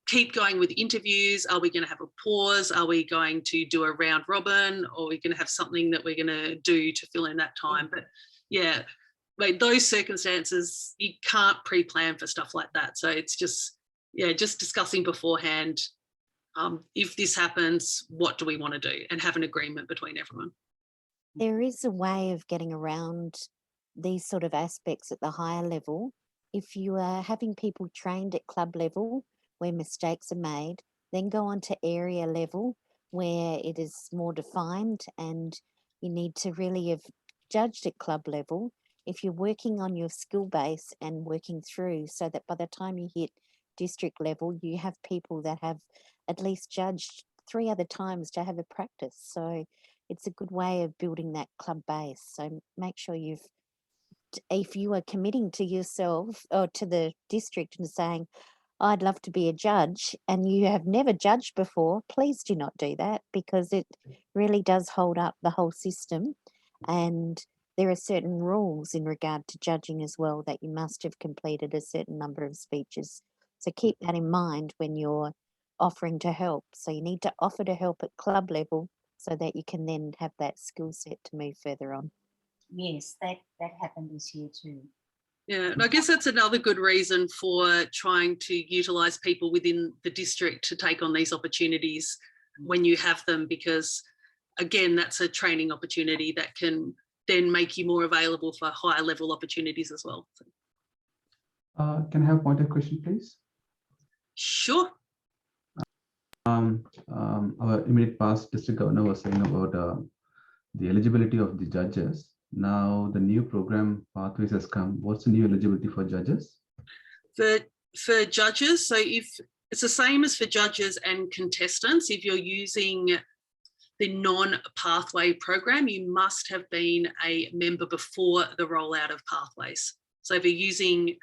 keep going with interviews? Are we going to have a pause? Are we going to do a round robin? Or are we going to have something that we're going to do to fill in that time? But yeah, those circumstances, you can't pre-plan for stuff like that. So it's just discussing beforehand. If this happens, what do we want to do? And have an agreement between everyone. There is a way of getting around these sort of aspects at the higher level. If you are having people trained at club level where mistakes are made, then go on to area level where it is more defined and you need to really have judged at club level. If you're working on your skill base and working through so that by the time you hit district level, you have people that have at least judged 3 other times to have a practice. So it's a good way of building that club base. So make sure if you are committing to yourself or to the district and saying, I'd love to be a judge, and you have never judged before, please do not do that, because it really does hold up the whole system. And there are certain rules in regard to judging as well, that you must have completed a certain number of speeches. So keep that in mind when you're offering to help. So you need to offer to help at club level so that you can then have that skill set to move further on. Yes, that happened this year too. Yeah, and I guess that's another good reason for trying to utilise people within the district to take on these opportunities. when you have them, because again, that's a training opportunity that can then make you more available for higher level opportunities as well. Can I have a point of question, please? Sure. Our immediate past district governor was saying about the eligibility of the judges. Now the new program pathways has come. What's the new eligibility for judges? For judges, so if it's the same as for judges and contestants, if you're using the non-pathway program, you must have been a member before the rollout of pathways. So if you're using,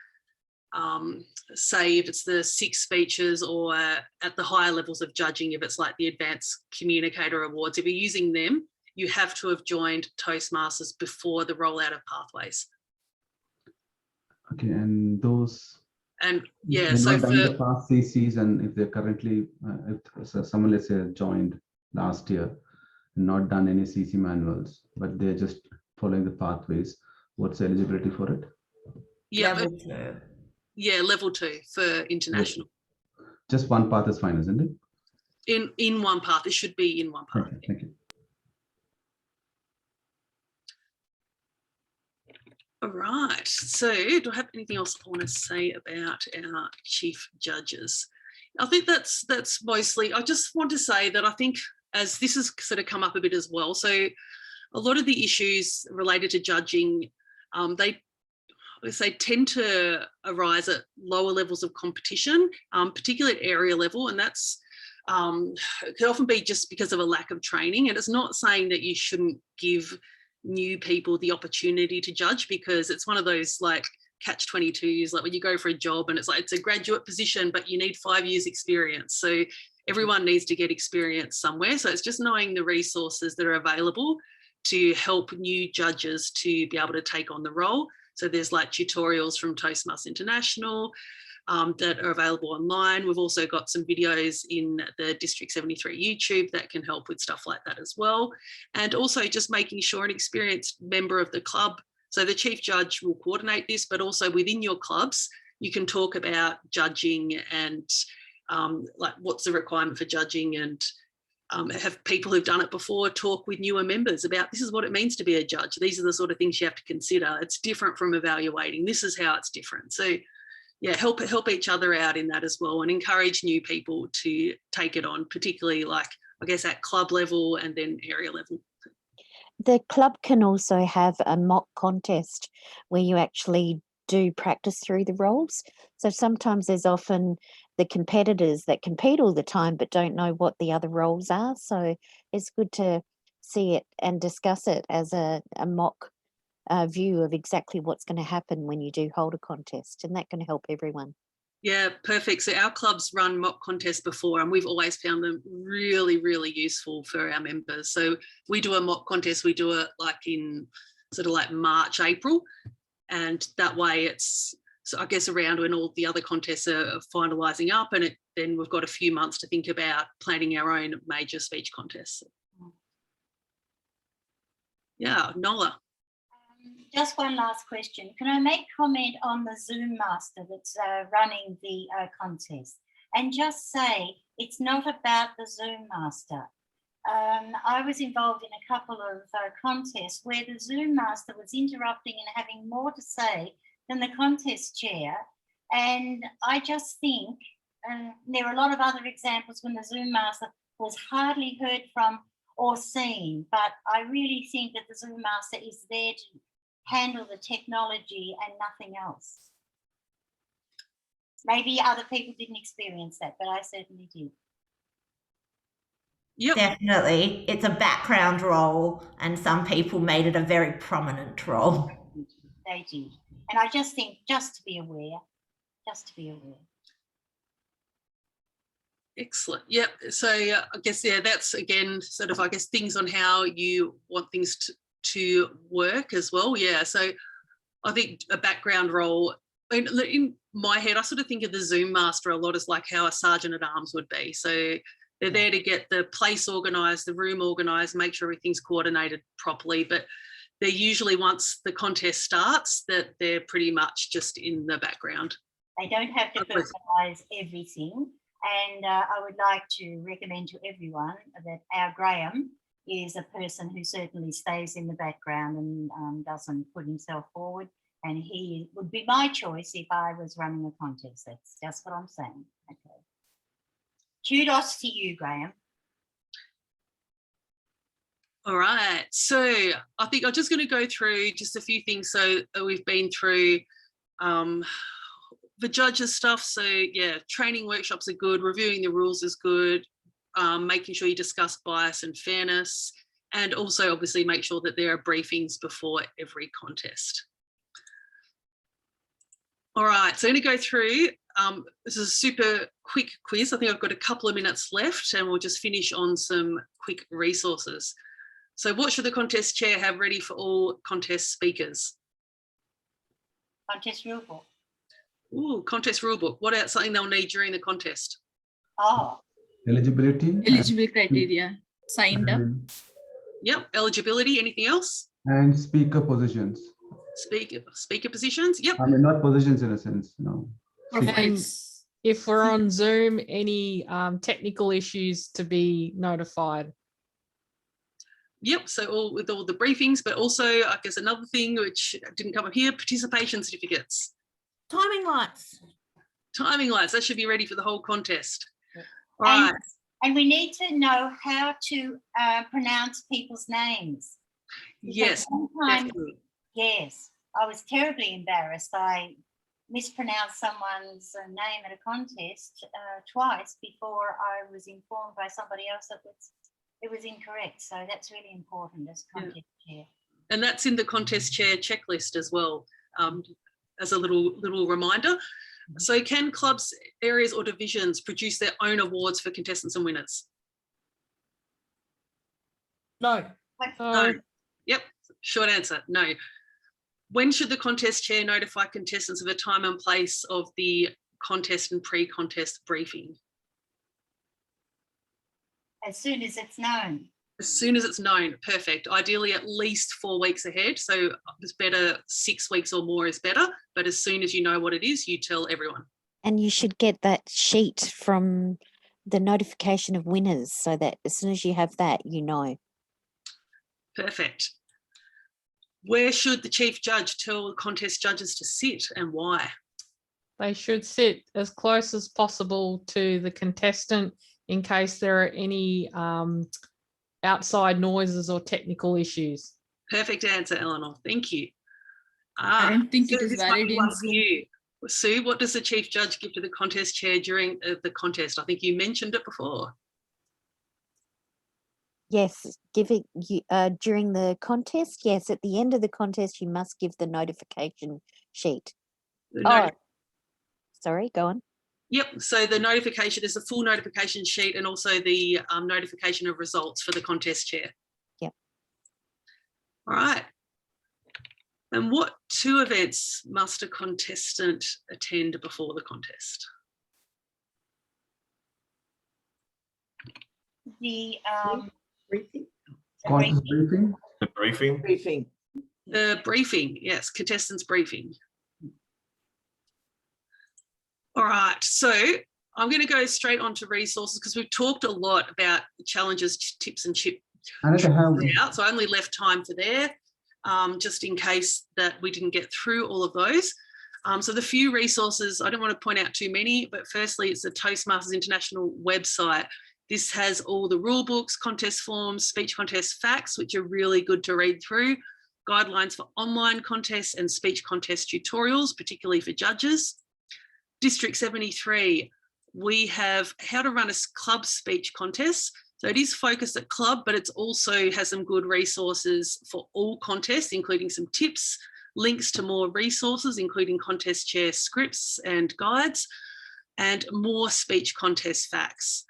say, if it's the 6 features, or at the higher levels of judging, if it's like the Advanced Communicator Awards, if you're using them, you have to have joined Toastmasters before the rollout of pathways. Okay, and those. And yeah, they're so not for done the past CCs, and if they're currently, if so someone, let's say, joined last year, not done any CC manuals, but they're just following the pathways, what's the eligibility for it? yeah, Level 2. yeah, level 2 for international. Just one path is fine, isn't it? In one path, it should be in one path. Okay, thank you. All right, so do I have anything else I want to say about our chief judges? I think that's mostly, I just want to say that I think, as this has sort of come up a bit as well, so a lot of the issues related to judging, they tend to arise at lower levels of competition, particularly at area level, and that's it can often be just because of a lack of training. And it's not saying that you shouldn't give new people the opportunity to judge, because it's one of those like catch-22s, like when you go for a job and it's like it's a graduate position but you need 5 years experience, so everyone needs to get experience somewhere. So it's just knowing the resources that are available to help new judges to be able to take on the role. So there's like tutorials from Toastmasters International that are available online. We've also got some videos in the District 73 YouTube that can help with stuff like that as well. And also just making sure an experienced member of the club, so the chief judge will coordinate this, but also within your clubs, you can talk about judging and like what's the requirement for judging, and have people who've done it before talk with newer members about this is what it means to be a judge. These are the sort of things you have to consider. It's different from evaluating. This is how it's different. So yeah, help each other out in that as well, and encourage new people to take it on, particularly like, I guess, at club level and then area level. The club can also have a mock contest where you actually do practice through the roles. So sometimes there's often the competitors that compete all the time but don't know what the other roles are. So it's good to see it and discuss it as a mock view of exactly what's going to happen when you do hold a contest, and that can help everyone. Yeah, perfect. So our clubs run mock contests before, and we've always found them really, really useful for our members. So we do a mock contest, we do it like in sort of like March, April, and that way it's, so I guess, around when all the other contests are finalising up, and then we've got a few months to think about planning our own major speech contests. Yeah, Nola. Just one last question. Can I make comment on the Zoom master that's running the contest, and just say it's not about the Zoom master. I was involved in a couple of contests where the Zoom master was interrupting and having more to say than the contest chair. And I just think there are a lot of other examples when the Zoom master was hardly heard from or seen, but I really think that the Zoom master is there to handle the technology and nothing else. Maybe other people didn't experience that, but I certainly did. Yep. Definitely. It's a background role, and some people made it a very prominent role. They did. And I just think, just to be aware. Excellent. Yep. So I guess, yeah, that's again sort of, I guess, things on how you want things to work as well. Yeah. So I think a background role, in my head, I sort of think of the Zoom master a lot as like how a sergeant at arms would be. So they're there to get the place organised, the room organised, make sure everything's coordinated properly. But they're usually, once the contest starts, that they're pretty much just in the background. They don't have to personalise everything. And I would like to recommend to everyone that our Graham is a person who certainly stays in the background and doesn't put himself forward. And he would be my choice if I was running a contest. That's just what I'm saying. Okay. Kudos to you, Graham. All right, so I think I'm just going to go through just a few things. So we've been through the judges stuff. So yeah, training workshops are good, reviewing the rules is good, making sure you discuss bias and fairness, and also obviously make sure that there are briefings before every contest. All right, so I'm going to go through, this is a super quick quiz. I think I've got a couple of minutes left and we'll just finish on some quick resources. So what should the contest chair have ready for all contest speakers? Contest rulebook. Ooh, contest rulebook. What else? Something they'll need during the contest? Oh, Eligibility. Eligible criteria, signed up. Yep, eligibility. Anything else? And speaker positions. Speaker positions. Yep. I mean, not positions in a sense, no. And if we're on Zoom, any technical issues to be notified. Yep, so with all the briefings, but also I guess another thing which didn't come up here, participation certificates. Timing lights. Timing lights, that should be ready for the whole contest. All and, right. And we need to know how to pronounce people's names. Because Yes, sometimes, definitely. yes, I was terribly embarrassed. I mispronounced someone's name at a contest twice before I was informed by somebody else that it was incorrect. So that's really important as contest chair. And that's in the contest chair checklist as well, as a little reminder. So can clubs, areas or divisions produce their own awards for contestants and winners? No. No. Yep, short answer, no. When should the contest chair notify contestants of the time and place of the contest and pre-contest briefing? As soon as it's known. As soon as it's known, perfect. Ideally at least 4 weeks ahead. So it's better 6 weeks or more is better. But as soon as you know what it is, you tell everyone. And you should get that sheet from the notification of winners so that as soon as you have that, you know. Perfect. Where should the chief judge tell the contest judges to sit and why? They should sit as close as possible to the contestant in case there are any outside noises or technical issues. Perfect answer, Eleanor. Thank you. I don't think it is this might valid be in one for Zoom. you. Sue, what does the chief judge give to the contest chair during the contest? I think you mentioned it before. Yes, give it during the contest. Yes, at the end of the contest, you must give the notification sheet. Sorry, go on. Yep, so the notification is a full notification sheet and also the notification of results for the contest chair. Yep. All right. And what 2 events must a contestant attend before the contest? The Briefing. Contest briefing. The briefing. Briefing. The briefing, yes, contestants briefing. All right, so I'm going to go straight on to resources because we've talked a lot about the challenges, tips and chips. So I only left time for there, just in case that we didn't get through all of those. So the few resources, I don't want to point out too many, but firstly, it's the Toastmasters International website. This has all the rule books, contest forms, speech contest facts, which are really good to read through, guidelines for online contests and speech contest tutorials, particularly for judges. District 73, we have how to run a club speech contest. So it is focused at club, but it's also has some good resources for all contests, including some tips, links to more resources, including contest chair scripts and guides, and more speech contest facts.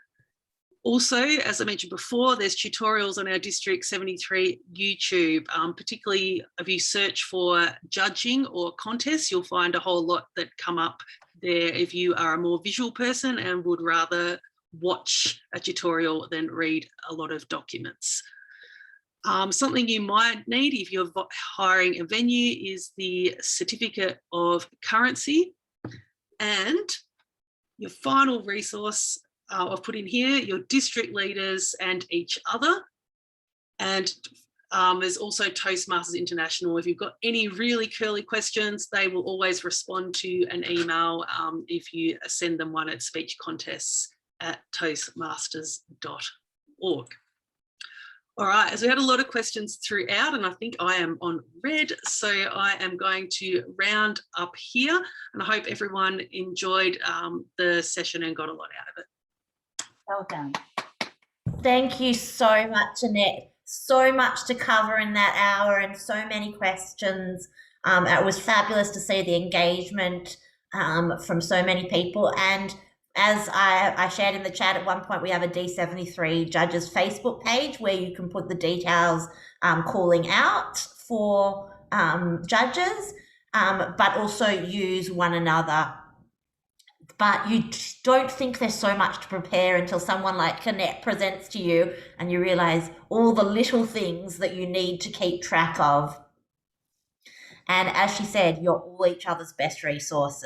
Also, as I mentioned before, there's tutorials on our District 73 YouTube, particularly if you search for judging or contests, you'll find a whole lot that come up there if you are a more visual person and would rather watch a tutorial than read a lot of documents. Something you might need if you're hiring a venue is the certificate of currency, and Your final resource I've put in here, your district leaders and each other. And there's also Toastmasters International. If you've got any really curly questions, they will always respond to an email if you send them one at speechcontests@toastmasters.org. All right, as we had a lot of questions throughout, and I think I am on red, so I am going to round up here, and I hope everyone enjoyed the session and got a lot out of it. Well done. Thank you so much, Annette. So much to cover in that hour and so many questions. It was fabulous to see the engagement from so many people. And as I shared in the chat at one point, we have a D73 Judges Facebook page where you can put the details calling out for judges, but also use one another. But you don't think there's so much to prepare until someone like Annette presents to you and you realize all the little things that you need to keep track of. And as she said, you're all each other's best resources.